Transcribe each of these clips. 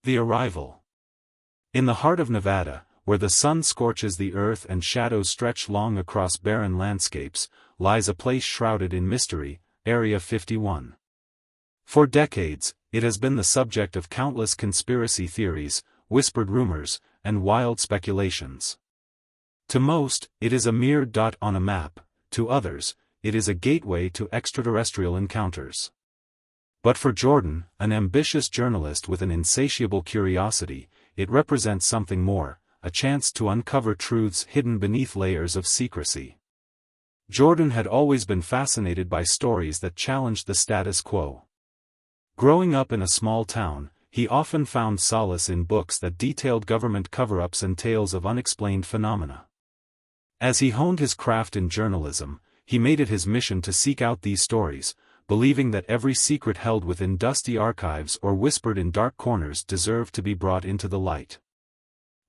The Arrival. In the heart of Nevada, where the sun scorches the earth and shadows stretch long across barren landscapes, lies a place shrouded in mystery, Area 51. For decades, it has been the subject of countless conspiracy theories, whispered rumors, and wild speculations. To most, it is a mere dot on a map; to others, it is a gateway to extraterrestrial encounters. But for Jordan, an ambitious journalist with an insatiable curiosity, it represents something more, a chance to uncover truths hidden beneath layers of secrecy. Jordan had always been fascinated by stories that challenged the status quo. Growing up in a small town, he often found solace in books that detailed government cover-ups and tales of unexplained phenomena. As he honed his craft in journalism, he made it his mission to seek out these stories, believing that every secret held within dusty archives or whispered in dark corners deserved to be brought into the light.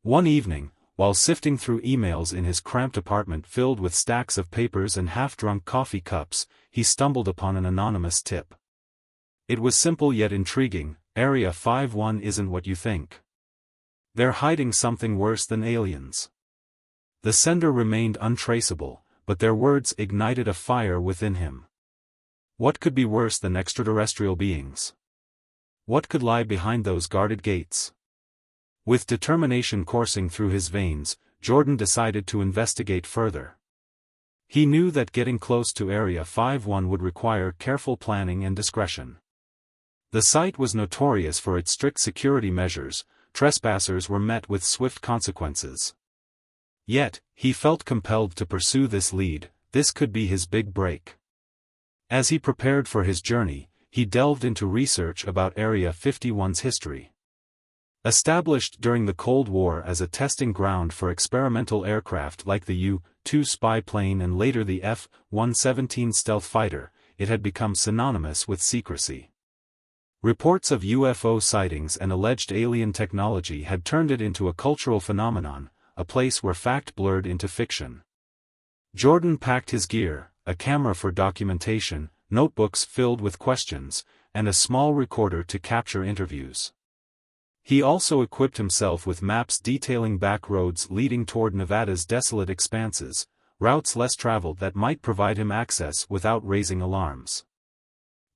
One evening, while sifting through emails in his cramped apartment filled with stacks of papers and half-drunk coffee cups, he stumbled upon an anonymous tip. It was simple yet intriguing: Area 51 isn't what you think. They're hiding something worse than aliens. The sender remained untraceable, but their words ignited a fire within him. What could be worse than extraterrestrial beings? What could lie behind those guarded gates? With determination coursing through his veins, Jordan decided to investigate further. He knew that getting close to Area 51 would require careful planning and discretion. The site was notorious for its strict security measures; trespassers were met with swift consequences. Yet, he felt compelled to pursue this lead; this could be his big break. As he prepared for his journey, he delved into research about Area 51's history. Established during the Cold War as a testing ground for experimental aircraft like the U-2 spy plane and later the F-117 stealth fighter, it had become synonymous with secrecy. Reports of UFO sightings and alleged alien technology had turned it into a cultural phenomenon, a place where fact blurred into fiction. Jordan packed his gear: a camera for documentation, notebooks filled with questions, and a small recorder to capture interviews. He also equipped himself with maps detailing back roads leading toward Nevada's desolate expanses, routes less traveled that might provide him access without raising alarms.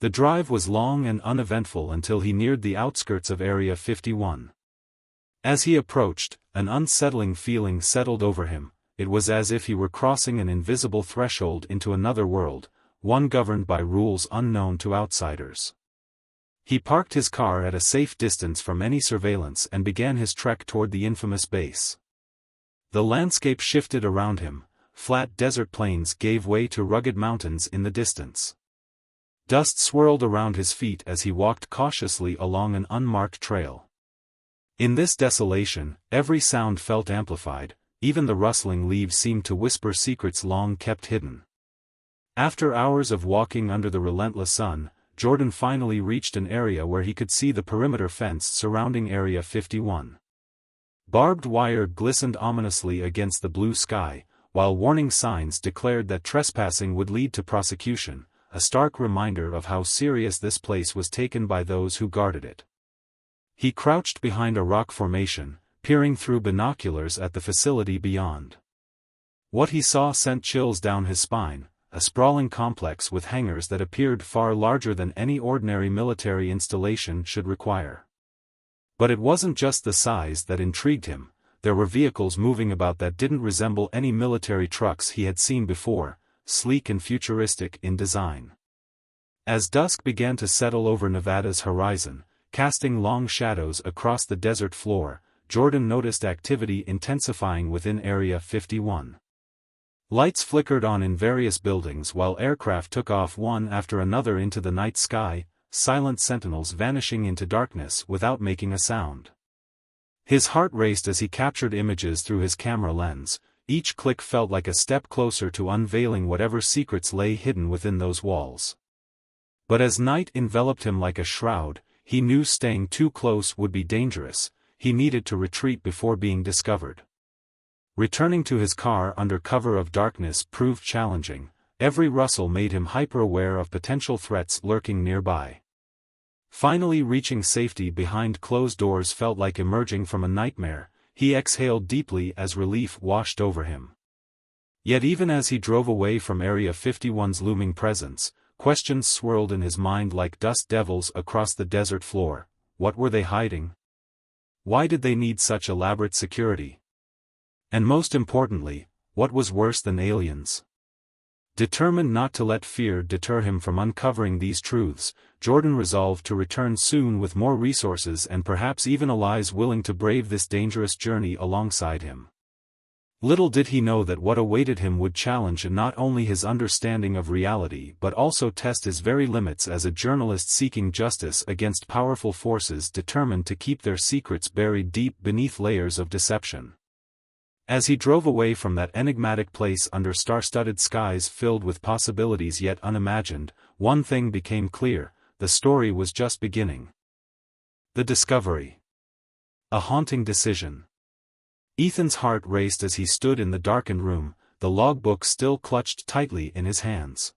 The drive was long and uneventful until he neared the outskirts of Area 51. As he approached, an unsettling feeling settled over him. It was as if he were crossing an invisible threshold into another world, one governed by rules unknown to outsiders. He parked his car at a safe distance from any surveillance and began his trek toward the infamous base. The landscape shifted around him; flat desert plains gave way to rugged mountains in the distance. Dust swirled around his feet as he walked cautiously along an unmarked trail. In this desolation, every sound felt amplified; even the rustling leaves seemed to whisper secrets long kept hidden. After hours of walking under the relentless sun, Jordan finally reached an area where he could see the perimeter fence surrounding Area 51. Barbed wire glistened ominously against the blue sky, while warning signs declared that trespassing would lead to prosecution, a stark reminder of how serious this place was taken by those who guarded it. He crouched behind a rock formation, peering through binoculars at the facility beyond. What he saw sent chills down his spine: a sprawling complex with hangars that appeared far larger than any ordinary military installation should require. But it wasn't just the size that intrigued him; there were vehicles moving about that didn't resemble any military trucks he had seen before, sleek and futuristic in design. As dusk began to settle over Nevada's horizon, casting long shadows across the desert floor, Jordan noticed activity intensifying within Area 51. Lights flickered on in various buildings while aircraft took off one after another into the night sky, silent sentinels vanishing into darkness without making a sound. His heart raced as he captured images through his camera lens; each click felt like a step closer to unveiling whatever secrets lay hidden within those walls. But as night enveloped him like a shroud, he knew staying too close would be dangerous; he needed to retreat before being discovered. Returning to his car under cover of darkness proved challenging; every rustle made him hyper-aware of potential threats lurking nearby. Finally reaching safety behind closed doors felt like emerging from a nightmare. He exhaled deeply as relief washed over him. Yet even as he drove away from Area 51's looming presence, questions swirled in his mind like dust devils across the desert floor. What were they hiding? Why did they need such elaborate security? And most importantly, what was worse than aliens? Determined not to let fear deter him from uncovering these truths, Jordan resolved to return soon with more resources and perhaps even allies willing to brave this dangerous journey alongside him. Little did he know that what awaited him would challenge not only his understanding of reality but also test his very limits as a journalist seeking justice against powerful forces determined to keep their secrets buried deep beneath layers of deception. As he drove away from that enigmatic place under star-studded skies filled with possibilities yet unimagined, one thing became clear: the story was just beginning. The discovery. A haunting decision. Ethan's heart raced as he stood in the darkened room, the logbook still clutched tightly in his hands.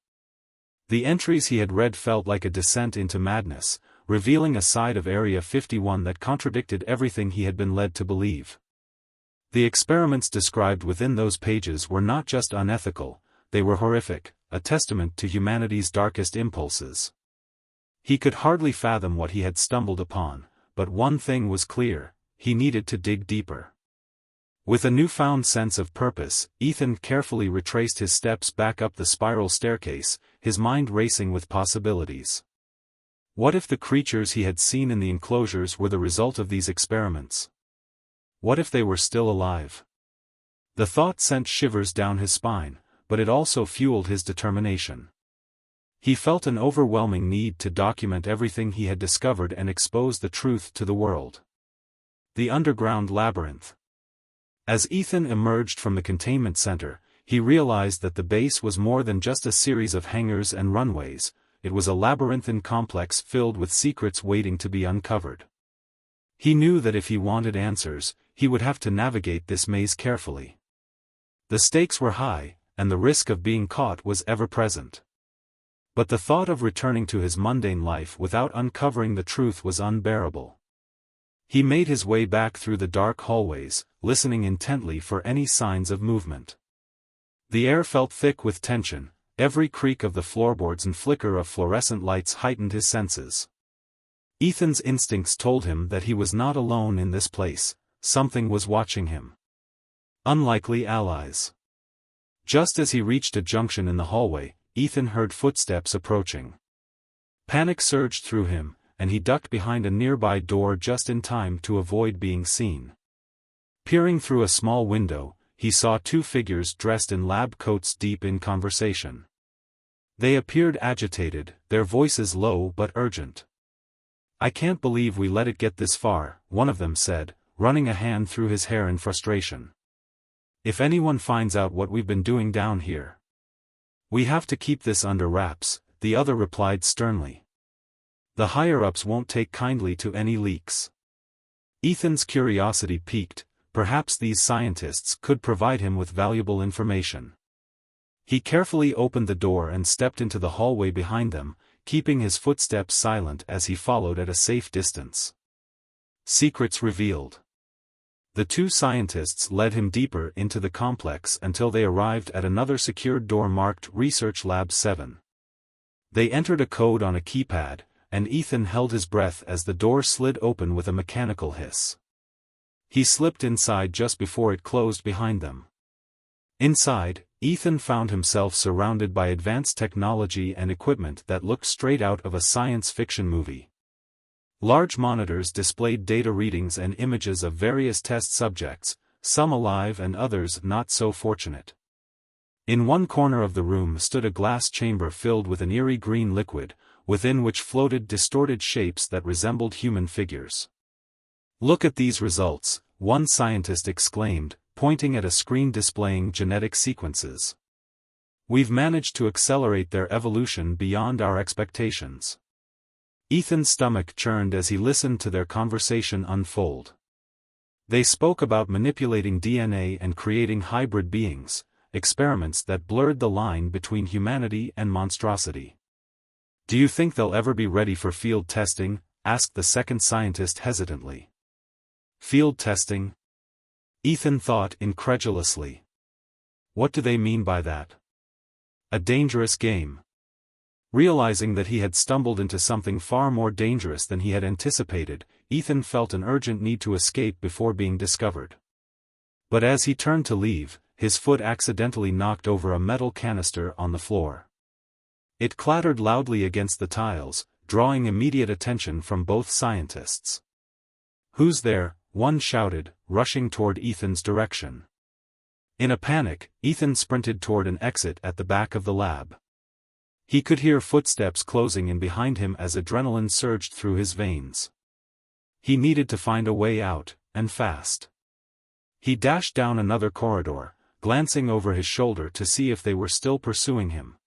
The entries he had read felt like a descent into madness, revealing a side of Area 51 that contradicted everything he had been led to believe. The experiments described within those pages were not just unethical, they were horrific, a testament to humanity's darkest impulses. He could hardly fathom what he had stumbled upon, but one thing was clear: he needed to dig deeper. With a newfound sense of purpose, Ethan carefully retraced his steps back up the spiral staircase, his mind racing with possibilities. What if the creatures he had seen in the enclosures were the result of these experiments? What if they were still alive? The thought sent shivers down his spine, but it also fueled his determination. He felt an overwhelming need to document everything he had discovered and expose the truth to the world. The underground labyrinth. As Ethan emerged from the containment center, he realized that the base was more than just a series of hangars and runways. It was a labyrinthine complex filled with secrets waiting to be uncovered. He knew that if he wanted answers, he would have to navigate this maze carefully. The stakes were high, and the risk of being caught was ever present. But the thought of returning to his mundane life without uncovering the truth was unbearable. He made his way back through the dark hallways, listening intently for any signs of movement. The air felt thick with tension, every creak of the floorboards and flicker of fluorescent lights heightened his senses. Ethan's instincts told him that he was not alone in this place. Something was watching him. Unlikely allies. Just as he reached a junction in the hallway, Ethan heard footsteps approaching. Panic surged through him, and he ducked behind a nearby door just in time to avoid being seen. Peering through a small window, he saw two figures dressed in lab coats deep in conversation. They appeared agitated, their voices low but urgent. "I can't believe we let it get this far," one of them said, running a hand through his hair in frustration. "If anyone finds out what we've been doing down here, we have to keep this under wraps," the other replied sternly. "The higher-ups won't take kindly to any leaks." Ethan's curiosity piqued. Perhaps these scientists could provide him with valuable information. He carefully opened the door and stepped into the hallway behind them, keeping his footsteps silent as he followed at a safe distance. Secrets revealed. The two scientists led him deeper into the complex until they arrived at another secured door marked Research Lab 7. They entered a code on a keypad, and Ethan held his breath as the door slid open with a mechanical hiss. He slipped inside just before it closed behind them. Inside, Ethan found himself surrounded by advanced technology and equipment that looked straight out of a science fiction movie. Large monitors displayed data readings and images of various test subjects, some alive and others not so fortunate. In one corner of the room stood a glass chamber filled with an eerie green liquid, within which floated distorted shapes that resembled human figures. "Look at these results," one scientist exclaimed, pointing at a screen displaying genetic sequences. "We've managed to accelerate their evolution beyond our expectations." Ethan's stomach churned as he listened to their conversation unfold. They spoke about manipulating DNA and creating hybrid beings, experiments that blurred the line between humanity and monstrosity. "Do you think they'll ever be ready for field testing?" asked the second scientist hesitantly. Field testing? Ethan thought incredulously. What do they mean by that? A dangerous game. Realizing that he had stumbled into something far more dangerous than he had anticipated, Ethan felt an urgent need to escape before being discovered. But as he turned to leave, his foot accidentally knocked over a metal canister on the floor. It clattered loudly against the tiles, drawing immediate attention from both scientists. "Who's there?" one shouted, rushing toward Ethan's direction. In a panic, Ethan sprinted toward an exit at the back of the lab. He could hear footsteps closing in behind him as adrenaline surged through his veins. He needed to find a way out, and fast. He dashed down another corridor, glancing over his shoulder to see if they were still pursuing him.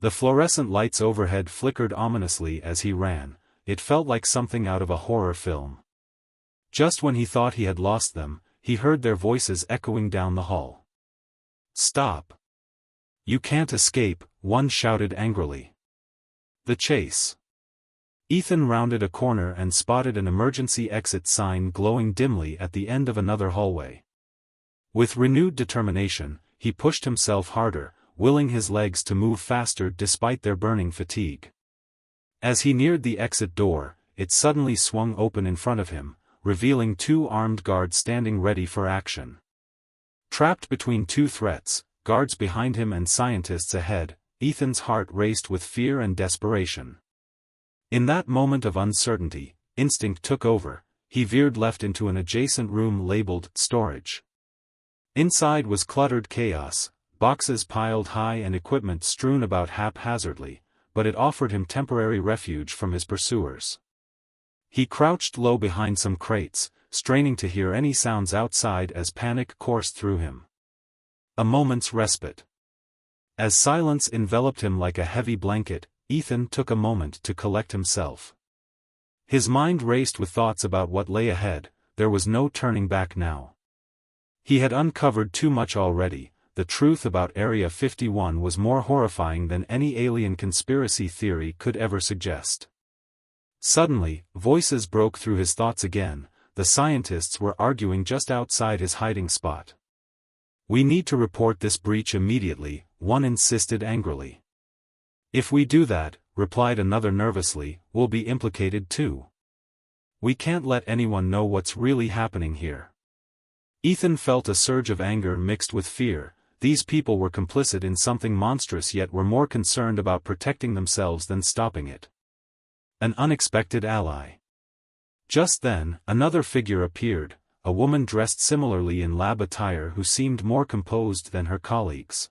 The fluorescent lights overhead flickered ominously as he ran. It felt like something out of a horror film. Just when he thought he had lost them, he heard their voices echoing down the hall. "Stop! You can't escape," one shouted angrily. The chase. Ethan rounded a corner and spotted an emergency exit sign glowing dimly at the end of another hallway. With renewed determination, he pushed himself harder, willing his legs to move faster despite their burning fatigue. As he neared the exit door, it suddenly swung open in front of him, revealing two armed guards standing ready for action. Trapped between two threats, guards behind him and scientists ahead, Ethan's heart raced with fear and desperation. In that moment of uncertainty, instinct took over. He veered left into an adjacent room labeled storage. Inside was cluttered chaos, boxes piled high and equipment strewn about haphazardly, but it offered him temporary refuge from his pursuers. He crouched low behind some crates, straining to hear any sounds outside as panic coursed through him. A moment's respite. As silence enveloped him like a heavy blanket, Ethan took a moment to collect himself. His mind raced with thoughts about what lay ahead. There was no turning back now. He had uncovered too much already. The truth about Area 51 was more horrifying than any alien conspiracy theory could ever suggest. Suddenly, voices broke through his thoughts again. The scientists were arguing just outside his hiding spot. "We need to report this breach immediately," one insisted angrily. "If we do that," replied another nervously, "we'll be implicated too. We can't let anyone know what's really happening here." Ethan felt a surge of anger mixed with fear. These people were complicit in something monstrous yet were more concerned about protecting themselves than stopping it. An unexpected ally. Just then, another figure appeared, a woman dressed similarly in lab attire who seemed more composed than her colleagues.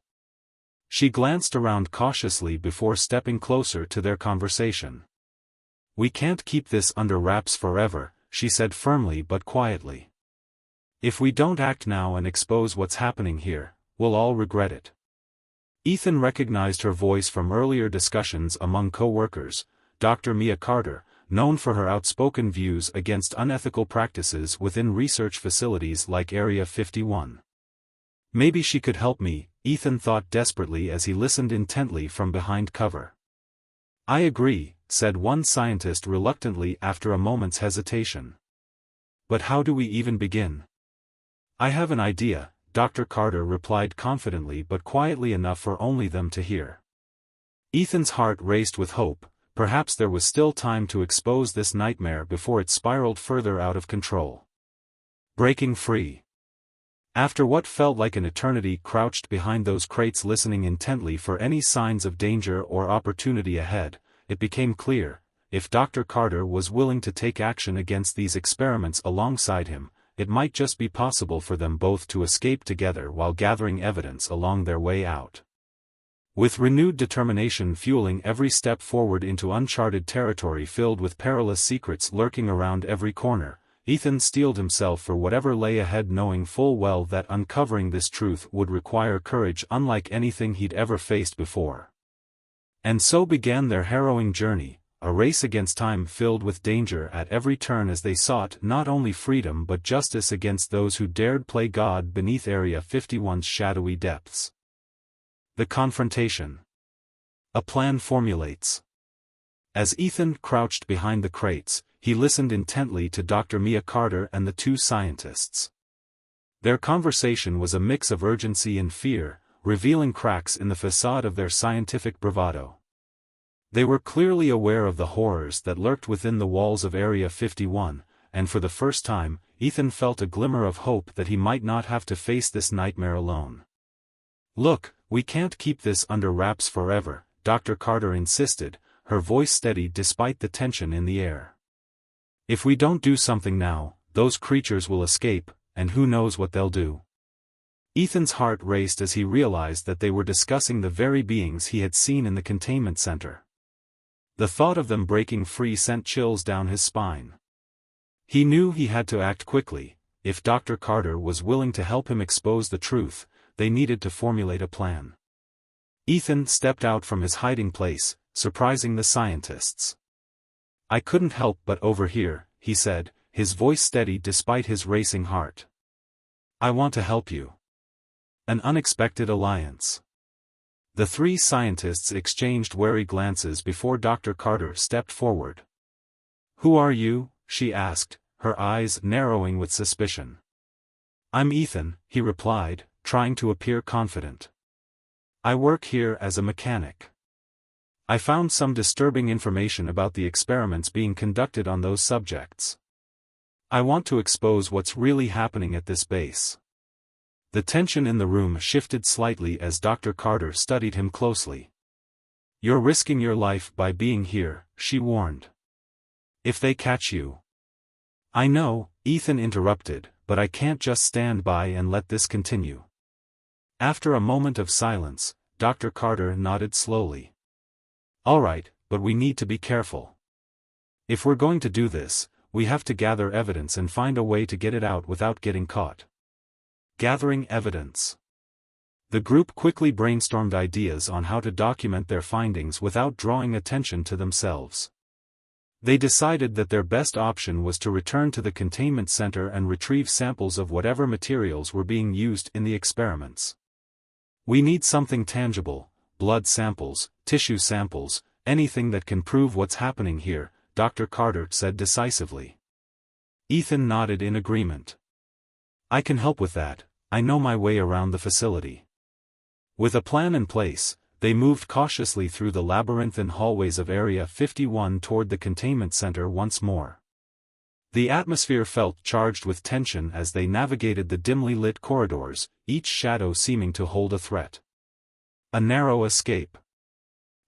She glanced around cautiously before stepping closer to their conversation. "We can't keep this under wraps forever," she said firmly but quietly. "If we don't act now and expose what's happening here, we'll all regret it." Ethan recognized her voice from earlier discussions among co-workers. Dr. Mia Carter, known for her outspoken views against unethical practices within research facilities like Area 51. Maybe she could help me, Ethan thought desperately as he listened intently from behind cover. "I agree," said one scientist reluctantly after a moment's hesitation. "But how do we even begin?" "I have an idea," Dr. Carter replied confidently but quietly enough for only them to hear. Ethan's heart raced with hope. Perhaps there was still time to expose this nightmare before it spiraled further out of control. Breaking free. After what felt like an eternity crouched behind those crates listening intently for any signs of danger or opportunity ahead, it became clear, if Dr. Carter was willing to take action against these experiments alongside him, it might just be possible for them both to escape together while gathering evidence along their way out. With renewed determination fueling every step forward into uncharted territory filled with perilous secrets lurking around every corner, Ethan steeled himself for whatever lay ahead, knowing full well that uncovering this truth would require courage unlike anything he'd ever faced before. And so began their harrowing journey, a race against time filled with danger at every turn as they sought not only freedom but justice against those who dared play God beneath Area 51's shadowy depths. The confrontation. A plan formulates. As Ethan crouched behind the crates, he listened intently to Dr. Mia Carter and the two scientists. Their conversation was a mix of urgency and fear, revealing cracks in the facade of their scientific bravado. They were clearly aware of the horrors that lurked within the walls of Area 51, and for the first time, Ethan felt a glimmer of hope that he might not have to face this nightmare alone. "Look, we can't keep this under wraps forever," Dr. Carter insisted, her voice steady despite the tension in the air. "If we don't do something now, those creatures will escape, and who knows what they'll do." Ethan's heart raced as he realized that they were discussing the very beings he had seen in the containment center. The thought of them breaking free sent chills down his spine. He knew he had to act quickly. If Dr. Carter was willing to help him expose the truth, they needed to formulate a plan. Ethan stepped out from his hiding place, surprising the scientists. "I couldn't help but overhear," he said, his voice steady despite his racing heart. "I want to help you." An unexpected alliance. The three scientists exchanged wary glances before Dr. Carter stepped forward. "Who are you?" she asked, her eyes narrowing with suspicion. "I'm Ethan," he replied, trying to appear confident. "I work here as a mechanic. I found some disturbing information about the experiments being conducted on those subjects. I want to expose what's really happening at this base." The tension in the room shifted slightly as Dr. Carter studied him closely. "You're risking your life by being here," she warned. "If they catch you—" "I know," Ethan interrupted, "but I can't just stand by and let this continue." After a moment of silence, Dr. Carter nodded slowly. "All right, but we need to be careful. If we're going to do this, we have to gather evidence and find a way to get it out without getting caught." Gathering evidence. The group quickly brainstormed ideas on how to document their findings without drawing attention to themselves. They decided that their best option was to return to the containment center and retrieve samples of whatever materials were being used in the experiments. "We need something tangible, blood samples, tissue samples, anything that can prove what's happening here," Dr. Carter said decisively. Ethan nodded in agreement. "I can help with that, I know my way around the facility." With a plan in place, they moved cautiously through the labyrinthine hallways of Area 51 toward the containment center once more. The atmosphere felt charged with tension as they navigated the dimly lit corridors, each shadow seeming to hold a threat. A narrow escape.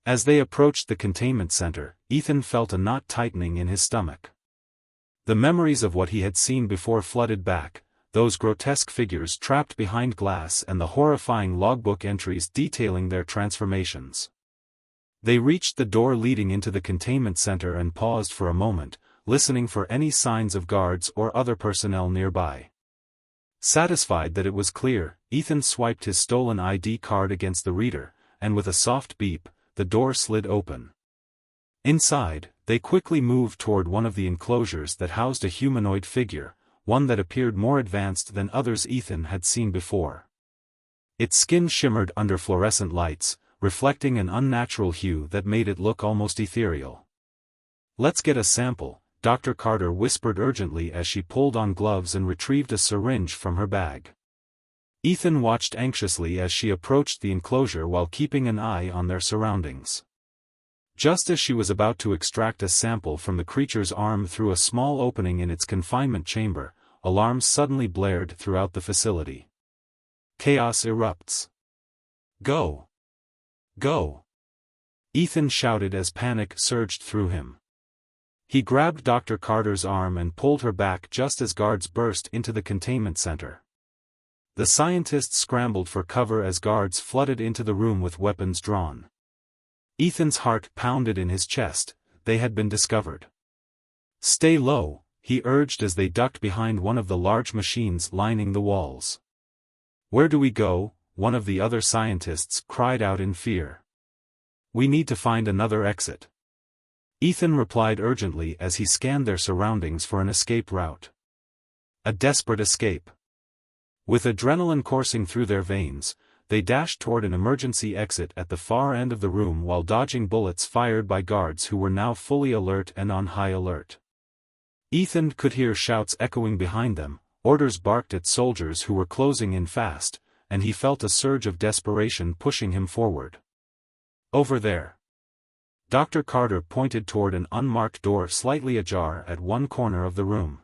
As they approached the containment center, Ethan felt a knot tightening in his stomach. The memories of what he had seen before flooded back, those grotesque figures trapped behind glass and the horrifying logbook entries detailing their transformations. They reached the door leading into the containment center and paused for a moment, listening for any signs of guards or other personnel nearby. Satisfied that it was clear, Ethan swiped his stolen ID card against the reader, and with a soft beep, the door slid open. Inside, they quickly moved toward one of the enclosures that housed a humanoid figure, one that appeared more advanced than others Ethan had seen before. Its skin shimmered under fluorescent lights, reflecting an unnatural hue that made it look almost ethereal. "Let's get a sample," Dr. Carter whispered urgently as she pulled on gloves and retrieved a syringe from her bag. Ethan watched anxiously as she approached the enclosure while keeping an eye on their surroundings. Just as she was about to extract a sample from the creature's arm through a small opening in its confinement chamber, alarms suddenly blared throughout the facility. Chaos erupts. "Go! Go!" Ethan shouted as panic surged through him. He grabbed Dr. Carter's arm and pulled her back just as guards burst into the containment center. The scientists scrambled for cover as guards flooded into the room with weapons drawn. Ethan's heart pounded in his chest. They had been discovered. "Stay low," he urged as they ducked behind one of the large machines lining the walls. "Where do we go?" one of the other scientists cried out in fear. "We need to find another exit." Ethan replied urgently as he scanned their surroundings for an escape route. A desperate escape. With adrenaline coursing through their veins, they dashed toward an emergency exit at the far end of the room while dodging bullets fired by guards who were now fully alert and on high alert. Ethan could hear shouts echoing behind them, orders barked at soldiers who were closing in fast, and he felt a surge of desperation pushing him forward. Over there. Dr. Carter pointed toward an unmarked door slightly ajar at one corner of the room.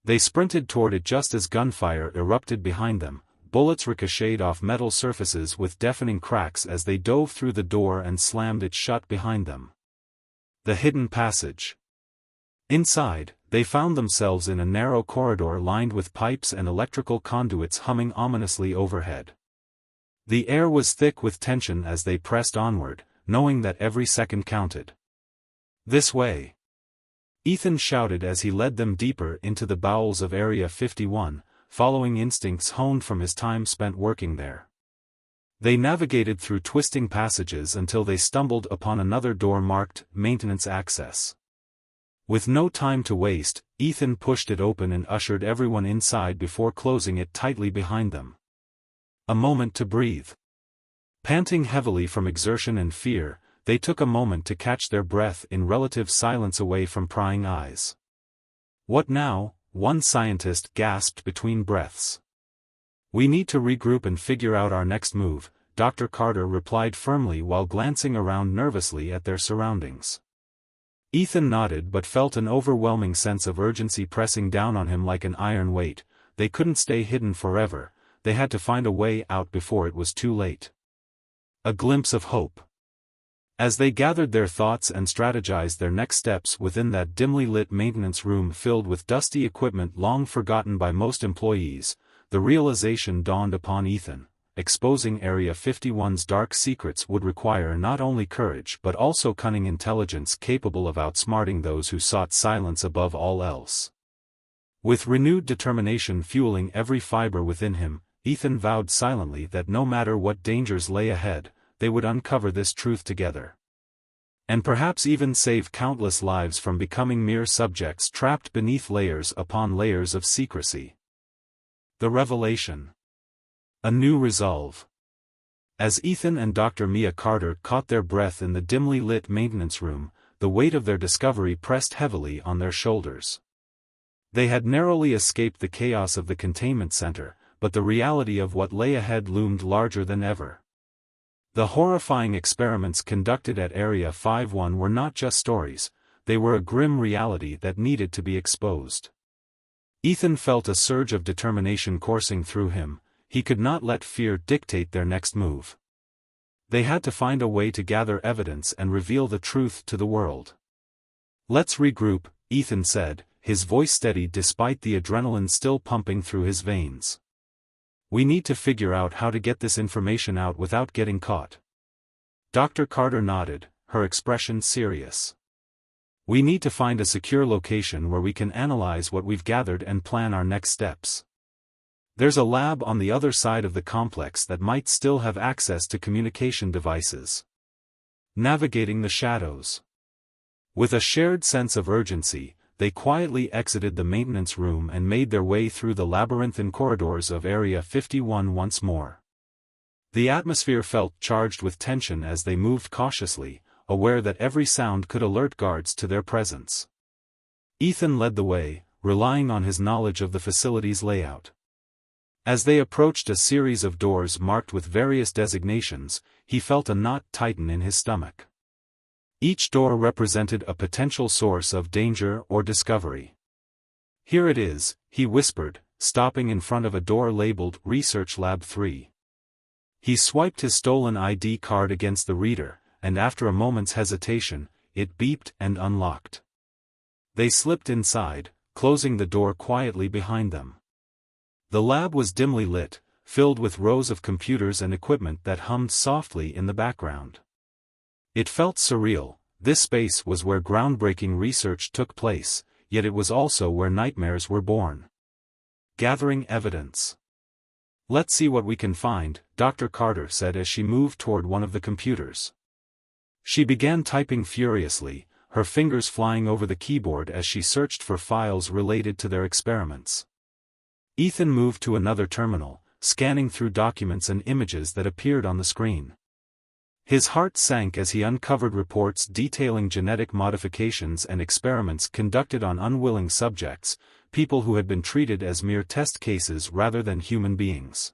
They sprinted toward it just as gunfire erupted behind them. Bullets ricocheted off metal surfaces with deafening cracks as they dove through the door and slammed it shut behind them. The hidden passage. Inside, they found themselves in a narrow corridor lined with pipes and electrical conduits humming ominously overhead. The air was thick with tension as they pressed onward, knowing that every second counted. This way. Ethan shouted as he led them deeper into the bowels of Area 51, following instincts honed from his time spent working there. They navigated through twisting passages until they stumbled upon another door marked Maintenance Access. With no time to waste, Ethan pushed it open and ushered everyone inside before closing it tightly behind them. A moment to breathe. Panting heavily from exertion and fear, they took a moment to catch their breath in relative silence away from prying eyes. What now? One scientist gasped between breaths. We need to regroup and figure out our next move, Dr. Carter replied firmly while glancing around nervously at their surroundings. Ethan nodded but felt an overwhelming sense of urgency pressing down on him like an iron weight. They couldn't stay hidden forever, they had to find a way out before it was too late. A glimpse of hope. As they gathered their thoughts and strategized their next steps within that dimly lit maintenance room filled with dusty equipment long forgotten by most employees, the realization dawned upon Ethan: exposing Area 51's dark secrets would require not only courage but also cunning intelligence capable of outsmarting those who sought silence above all else. With renewed determination fueling every fiber within him, Ethan vowed silently that no matter what dangers lay ahead, they would uncover this truth together. And perhaps even save countless lives from becoming mere subjects trapped beneath layers upon layers of secrecy. The revelation. A new resolve. As Ethan and Dr. Mia Carter caught their breath in the dimly lit maintenance room, the weight of their discovery pressed heavily on their shoulders. They had narrowly escaped the chaos of the containment center, but the reality of what lay ahead loomed larger than ever. The horrifying experiments conducted at Area 51 were not just stories, they were a grim reality that needed to be exposed. Ethan felt a surge of determination coursing through him. He could not let fear dictate their next move. They had to find a way to gather evidence and reveal the truth to the world. Let's regroup, Ethan said, his voice steady despite the adrenaline still pumping through his veins. We need to figure out how to get this information out without getting caught. Dr. Carter nodded, her expression serious. We need to find a secure location where we can analyze what we've gathered and plan our next steps. There's a lab on the other side of the complex that might still have access to communication devices. Navigating the shadows. With a shared sense of urgency, they quietly exited the maintenance room and made their way through the labyrinthine corridors of Area 51 once more. The atmosphere felt charged with tension as they moved cautiously, aware that every sound could alert guards to their presence. Ethan led the way, relying on his knowledge of the facility's layout. As they approached a series of doors marked with various designations, he felt a knot tighten in his stomach. Each door represented a potential source of danger or discovery. Here it is, he whispered, stopping in front of a door labeled Research Lab 3. He swiped his stolen ID card against the reader, and after a moment's hesitation, it beeped and unlocked. They slipped inside, closing the door quietly behind them. The lab was dimly lit, filled with rows of computers and equipment that hummed softly in the background. It felt surreal. This space was where groundbreaking research took place, yet it was also where nightmares were born. Gathering evidence. Let's see what we can find, Dr. Carter said as she moved toward one of the computers. She began typing furiously, her fingers flying over the keyboard as she searched for files related to their experiments. Ethan moved to another terminal, scanning through documents and images that appeared on the screen. His heart sank as he uncovered reports detailing genetic modifications and experiments conducted on unwilling subjects, people who had been treated as mere test cases rather than human beings.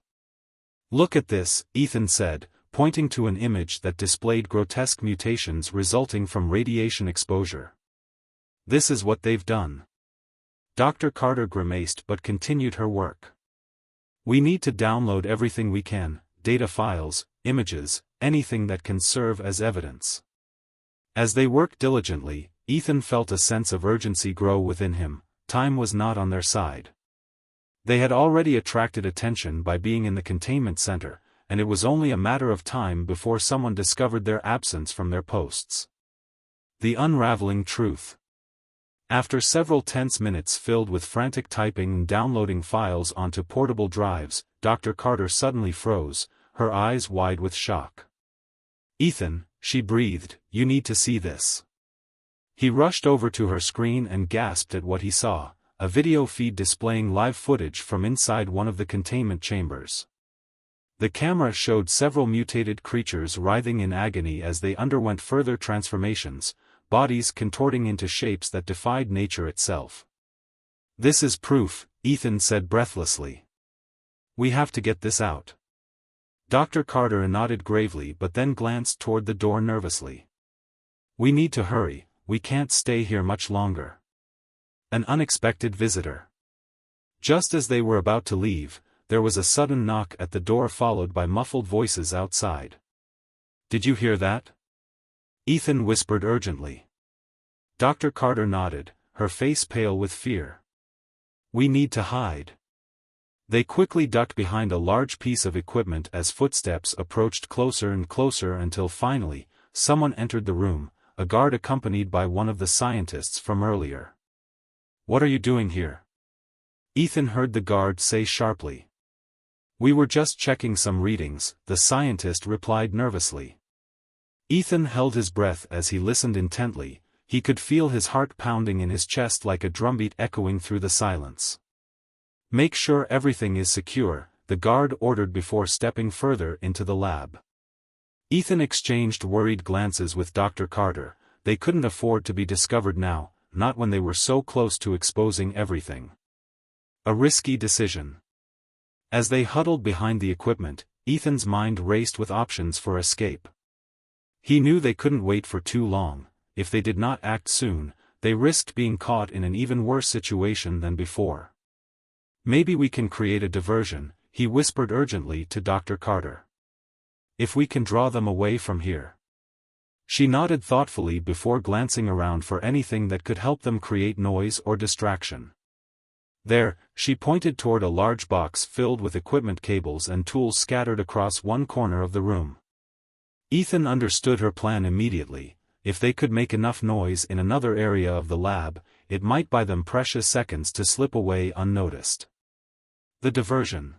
"Look at this," Ethan said, pointing to an image that displayed grotesque mutations resulting from radiation exposure. "This is what they've done." Dr. Carter grimaced but continued her work. "We need to download everything we can, data files, images, anything that can serve as evidence." As they worked diligently, Ethan felt a sense of urgency grow within him. Time was not on their side. They had already attracted attention by being in the containment center, and it was only a matter of time before someone discovered their absence from their posts. The unraveling truth. After several tense minutes filled with frantic typing and downloading files onto portable drives, Dr. Carter suddenly froze, her eyes wide with shock. "Ethan," she breathed, "you need to see this." He rushed over to her screen and gasped at what he saw, a video feed displaying live footage from inside one of the containment chambers. The camera showed several mutated creatures writhing in agony as they underwent further transformations, bodies contorting into shapes that defied nature itself. "This is proof," Ethan said breathlessly. "We have to get this out." Dr. Carter nodded gravely but then glanced toward the door nervously. "We need to hurry, we can't stay here much longer." An unexpected visitor. Just as they were about to leave, there was a sudden knock at the door followed by muffled voices outside. "Did you hear that?" Ethan whispered urgently. Dr. Carter nodded, her face pale with fear. "We need to hide." They quickly ducked behind a large piece of equipment as footsteps approached closer and closer until finally, someone entered the room, a guard accompanied by one of the scientists from earlier. "What are you doing here?" Ethan heard the guard say sharply. "We were just checking some readings," the scientist replied nervously. Ethan held his breath as he listened intently. He could feel his heart pounding in his chest like a drumbeat echoing through the silence. "Make sure everything is secure," the guard ordered before stepping further into the lab. Ethan exchanged worried glances with Dr. Carter. They couldn't afford to be discovered now, not when they were so close to exposing everything. A risky decision. As they huddled behind the equipment, Ethan's mind raced with options for escape. He knew they couldn't wait for too long. If they did not act soon, they risked being caught in an even worse situation than before. "Maybe we can create a diversion," he whispered urgently to Dr. Carter. "If we can draw them away from here." She nodded thoughtfully before glancing around for anything that could help them create noise or distraction. There, she pointed toward a large box filled with equipment cables and tools scattered across one corner of the room. Ethan understood her plan immediately. If they could make enough noise in another area of the lab, it might buy them precious seconds to slip away unnoticed. The diversion.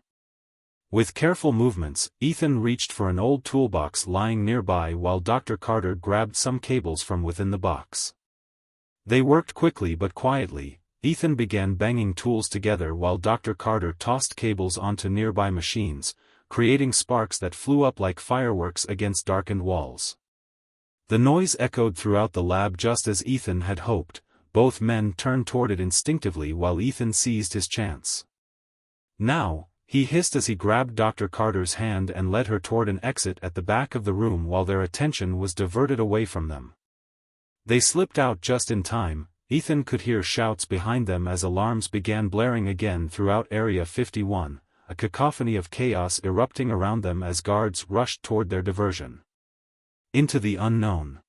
With careful movements, Ethan reached for an old toolbox lying nearby while Dr. Carter grabbed some cables from within the box. They worked quickly but quietly. Ethan began banging tools together while Dr. Carter tossed cables onto nearby machines, creating sparks that flew up like fireworks against darkened walls. The noise echoed throughout the lab just as Ethan had hoped. Both men turned toward it instinctively while Ethan seized his chance. "Now," he hissed as he grabbed Dr. Carter's hand and led her toward an exit at the back of the room while their attention was diverted away from them. They slipped out just in time. Ethan could hear shouts behind them as alarms began blaring again throughout Area 51, a cacophony of chaos erupting around them as guards rushed toward their diversion. Into the unknown.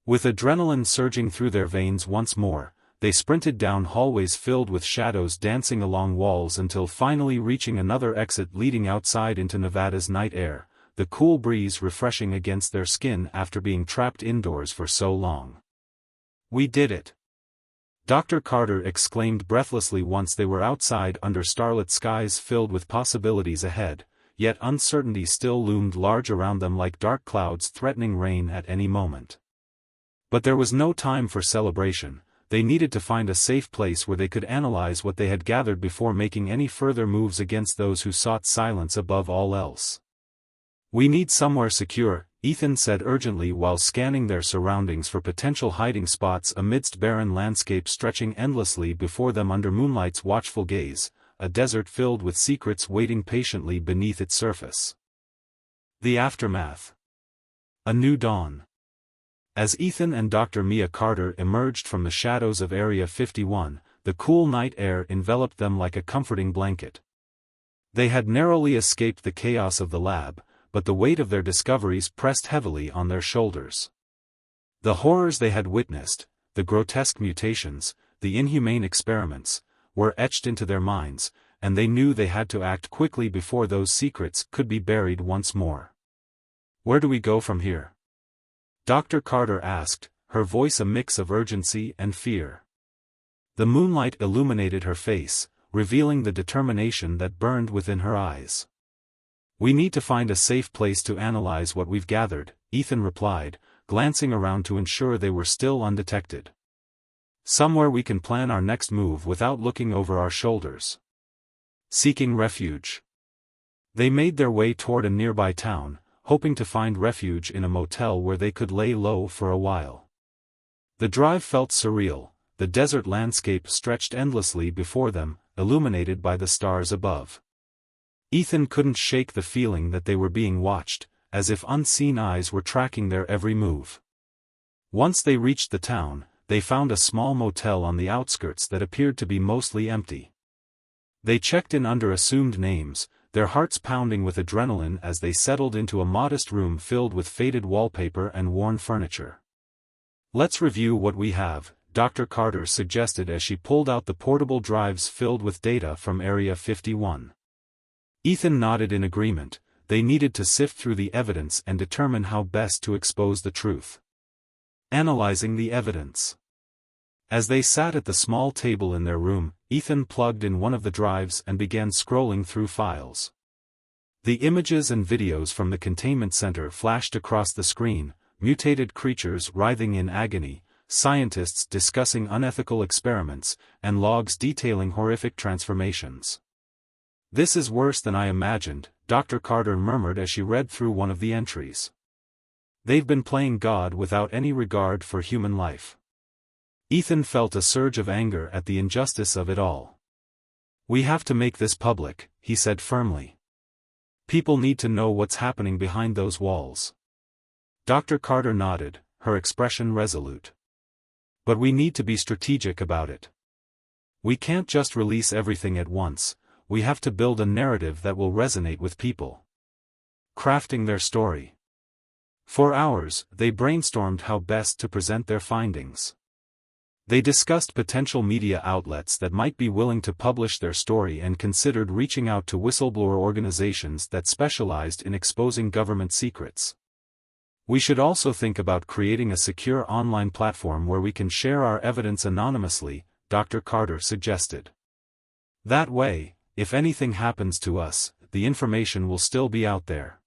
With adrenaline surging through their veins once more, they sprinted down hallways filled with shadows dancing along walls until finally reaching another exit leading outside into Nevada's night air, the cool breeze refreshing against their skin after being trapped indoors for so long. "We did it!" Dr. Carter exclaimed breathlessly once they were outside under starlit skies filled with possibilities ahead, yet uncertainty still loomed large around them like dark clouds threatening rain at any moment. But there was no time for celebration. they needed to find a safe place where they could analyze what they had gathered before making any further moves against those who sought silence above all else. "We need somewhere secure," Ethan said urgently while scanning their surroundings for potential hiding spots amidst barren landscape stretching endlessly before them under moonlight's watchful gaze, a desert filled with secrets waiting patiently beneath its surface. The aftermath. A new dawn. As Ethan and Dr. Mia Carter emerged from the shadows of Area 51, the cool night air enveloped them like a comforting blanket. They had narrowly escaped the chaos of the lab, but the weight of their discoveries pressed heavily on their shoulders. The horrors they had witnessed, the grotesque mutations, the inhumane experiments, were etched into their minds, and they knew they had to act quickly before those secrets could be buried once more. "Where do we go from here?" Dr. Carter asked, her voice a mix of urgency and fear. The moonlight illuminated her face, revealing the determination that burned within her eyes. "We need to find a safe place to analyze what we've gathered," Ethan replied, glancing around to ensure they were still undetected. "Somewhere we can plan our next move without looking over our shoulders." Seeking refuge. They made their way toward a nearby town, hoping to find refuge in a motel where they could lay low for a while. The drive felt surreal, the desert landscape stretched endlessly before them, illuminated by the stars above. Ethan couldn't shake the feeling that they were being watched, as if unseen eyes were tracking their every move. Once they reached the town, they found a small motel on the outskirts that appeared to be mostly empty. They checked in under assumed names, their hearts pounding with adrenaline as they settled into a modest room filled with faded wallpaper and worn furniture. "Let's review what we have," Dr. Carter suggested as she pulled out the portable drives filled with data from Area 51. Ethan nodded in agreement. They needed to sift through the evidence and determine how best to expose the truth. Analyzing the evidence. As they sat at the small table in their room, Ethan plugged in one of the drives and began scrolling through files. The images and videos from the containment center flashed across the screen, mutated creatures writhing in agony, scientists discussing unethical experiments, and logs detailing horrific transformations. "This is worse than I imagined," Dr. Carter murmured as she read through one of the entries. "They've been playing God without any regard for human life." Ethan felt a surge of anger at the injustice of it all. "We have to make this public," he said firmly. "People need to know what's happening behind those walls." Dr. Carter nodded, her expression resolute. "But we need to be strategic about it. We can't just release everything at once. We have to build a narrative that will resonate with people." Crafting their story. For hours, they brainstormed how best to present their findings. They discussed potential media outlets that might be willing to publish their story and considered reaching out to whistleblower organizations that specialized in exposing government secrets. "We should also think about creating a secure online platform where we can share our evidence anonymously," Dr. Carter suggested. "That way, if anything happens to us, the information will still be out there."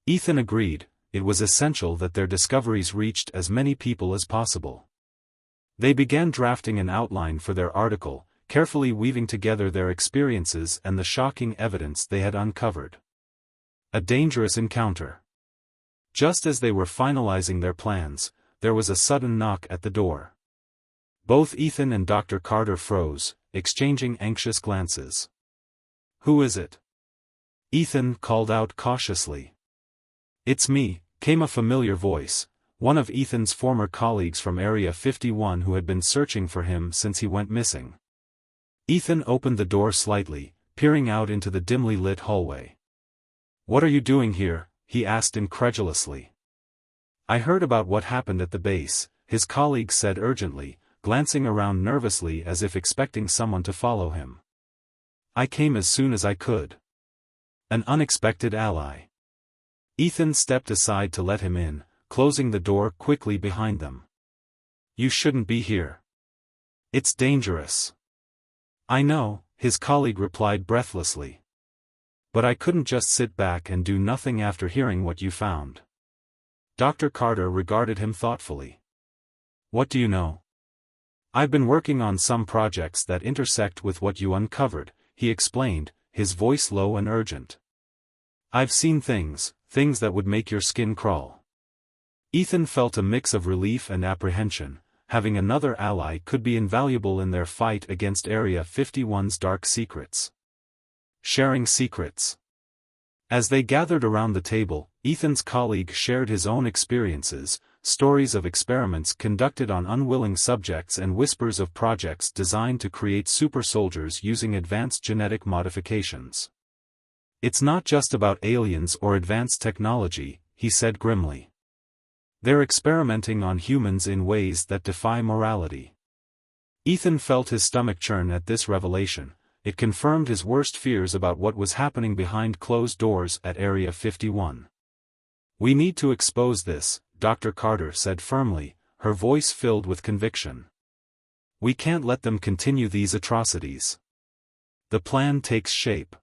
Ethan agreed. It was essential that their discoveries reached as many people as possible. They began drafting an outline for their article, carefully weaving together their experiences and the shocking evidence they had uncovered. A dangerous encounter. Just as they were finalizing their plans, there was a sudden knock at the door. Both Ethan and Dr. Carter froze, exchanging anxious glances. "Who is it?" Ethan called out cautiously. "It's me," came a familiar voice, one of Ethan's former colleagues from Area 51 who had been searching for him since he went missing. Ethan opened the door slightly, peering out into the dimly lit hallway. "What are you doing here?" he asked incredulously. "I heard about what happened at the base," his colleague said urgently, glancing around nervously as if expecting someone to follow him. "I came as soon as I could." An unexpected ally. Ethan stepped aside to let him in, closing the door quickly behind them. "You shouldn't be here. It's dangerous." "I know," his colleague replied breathlessly. "But I couldn't just sit back and do nothing after hearing what you found." Dr. Carter regarded him thoughtfully. "What do you know?" "I've been working on some projects that intersect with what you uncovered," he explained, his voice low and urgent. "I've seen things that would make your skin crawl." Ethan felt a mix of relief and apprehension. Having another ally could be invaluable in their fight against Area 51's dark secrets. Sharing secrets. As they gathered around the table, Ethan's colleague shared his own experiences, stories of experiments conducted on unwilling subjects and whispers of projects designed to create super soldiers using advanced genetic modifications. "It's not just about aliens or advanced technology," he said grimly. "They're experimenting on humans in ways that defy morality." Ethan felt his stomach churn at this revelation. It confirmed his worst fears about what was happening behind closed doors at Area 51. "We need to expose this," Dr. Carter said firmly, her voice filled with conviction. "We can't let them continue these atrocities." The plan takes shape.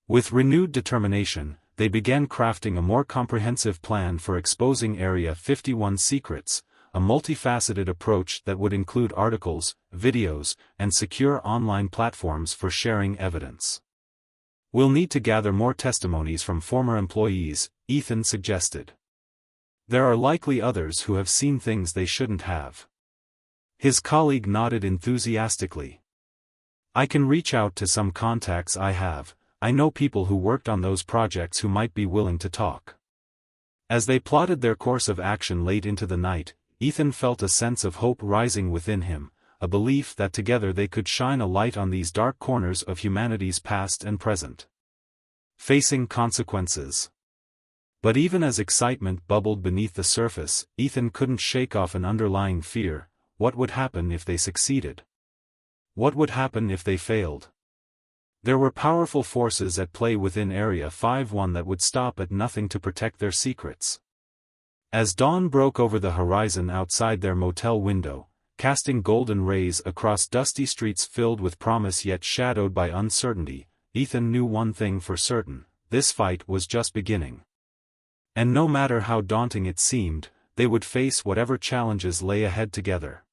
With renewed determination, they began crafting a more comprehensive plan for exposing Area 51's secrets, a multifaceted approach that would include articles, videos, and secure online platforms for sharing evidence. "We'll need to gather more testimonies from former employees," Ethan suggested. "There are likely others who have seen things they shouldn't have." His colleague nodded enthusiastically. "I can reach out to some contacts I have. I know people who worked on those projects who might be willing to talk." As they plotted their course of action late into the night, Ethan felt a sense of hope rising within him, a belief that together they could shine a light on these dark corners of humanity's past and present. Facing consequences. But even as excitement bubbled beneath the surface, Ethan couldn't shake off an underlying fear. What would happen if they succeeded? What would happen if they failed? There were powerful forces at play within Area 51 that would stop at nothing to protect their secrets. As dawn broke over the horizon outside their motel window, casting golden rays across dusty streets filled with promise yet shadowed by uncertainty, Ethan knew one thing for certain: this fight was just beginning. And no matter how daunting it seemed, they would face whatever challenges lay ahead together.